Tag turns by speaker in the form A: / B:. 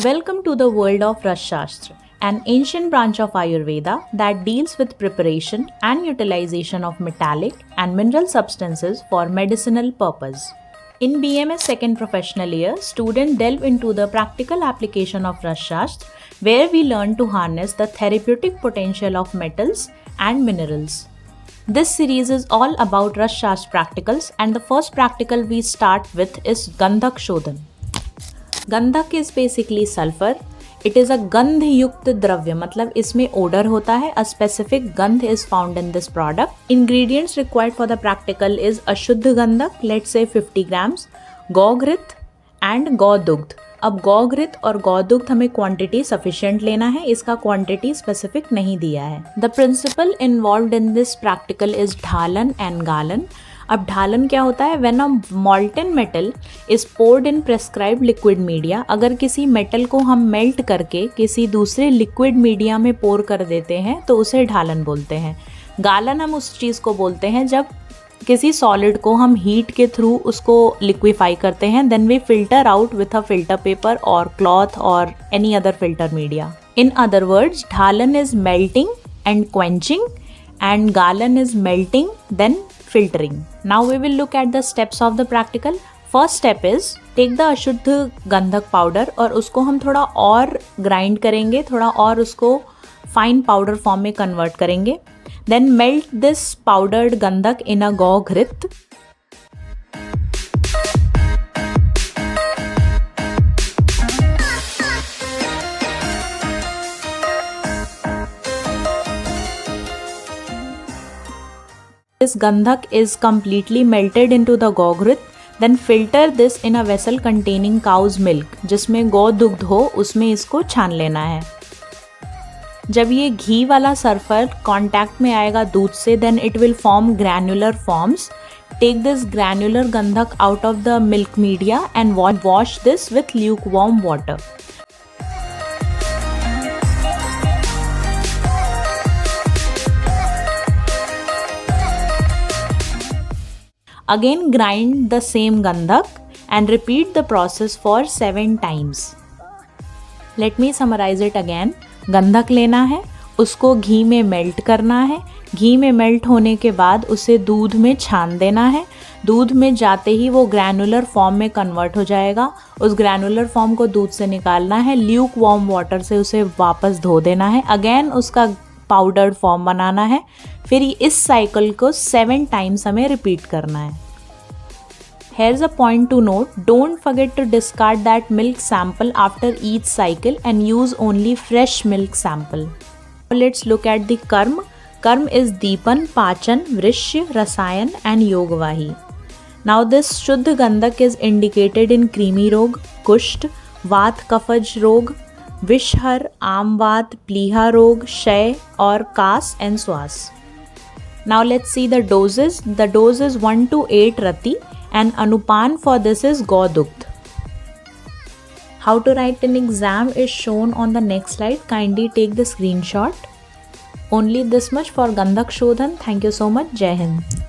A: Welcome to the world of Rasashastra, an ancient branch of Ayurveda that deals with preparation and utilization of metallic and mineral substances for medicinal purpose. In BMS second professional year, students delve into the practical application of Rasashastra, where we learn to harness the therapeutic potential of metals and minerals. This series is all about Rasashastra practicals, and the first practical we start with is Gandhak Shodhan. गंधक is basically sulphur. It is a गंध युक्त द्रव्य, मतलब इसमें order होता है. A specific गंध is found in this product. Ingredients required for the practical is अशुद्ध गंधक, लेट्स से 50 ग्राम्स, गौघृत एंड गौदुग्ध. अब गौघृत और गौदुग्ध हमें क्वांटिटी सफिशिएंट लेना है, इसका क्वांटिटी स्पेसिफिक नहीं दिया है. The principle involved in this practical is ढालन एंड गालन. अब ढालन क्या होता है? When a molten metal is poured in prescribed liquid media. अगर किसी मेटल को हम मेल्ट करके किसी दूसरे लिक्विड मीडिया में पोर कर देते हैं तो उसे ढालन बोलते हैं. गालन हम उस चीज़ को बोलते हैं जब किसी सॉलिड को हम हीट के थ्रू उसको लिक्विफाई करते हैं, then we filter out with a filter paper और क्लॉथ और any other filter media. In other words, ढालन is melting and quenching and galan is melting then filtering. Now we will look at the steps of the practical. First step is take the अशुद्ध गंधक powder और उसको हम थोड़ा और grind करेंगे, थोड़ा और उसको फाइन पाउडर फॉर्म में कन्वर्ट करेंगे. Then melt this powdered गंधक in a गौघृत. This gandhak is completely melted into the गौघृत. Then filter this in a vessel containing cow's milk. जिसमें गौ दुग्ध हो उसमें इसको छान लेना है. जब ये घी वाला सल्फर कांटेक्ट में आएगा दूध से, then it will form granular forms. Take this granular गंधक out of the milk media and wash this with lukewarm water. Again grind the same gandhak and repeat the process for 7 times. Let me summarize it again. गंधक लेना है, उसको घी में melt करना है, घी में melt होने के बाद उसे दूध में छान देना है. दूध में जाते ही वो ग्रैनुलर फॉर्म में कन्वर्ट हो जाएगा. उस ग्रैनुलर फॉर्म को दूध से निकालना है, ल्यूक वार्म वाटर से उसे वापस धो देना है, अगेन उसका पाउडर्ड फॉर्म बनाना है. फिर इस साइकिल को 7 टाइम्स हमें रिपीट करना है. Here's a point to note, don't forget to discard that milk sample after each cycle and use only fresh milk sample. Let's look at the karma. Karma is Deepan, Pachan, Vrishya, Rasayan and Yogvahi. Now this Shuddha Gandhak is indicated in Krimi Rog, Kusht, Vat Kafaj Rog, Vishhar, Amvat, Pliha Rog, Shay or Kas and Swas. Now let's see the doses. The dose is 1 to 8 rati and anupan for this is Gaudugdh. How to write an exam is shown on the next slide. Kindly take the screenshot. Only this much for Gandhak Shodhan. Thank you so much. Jai Hind.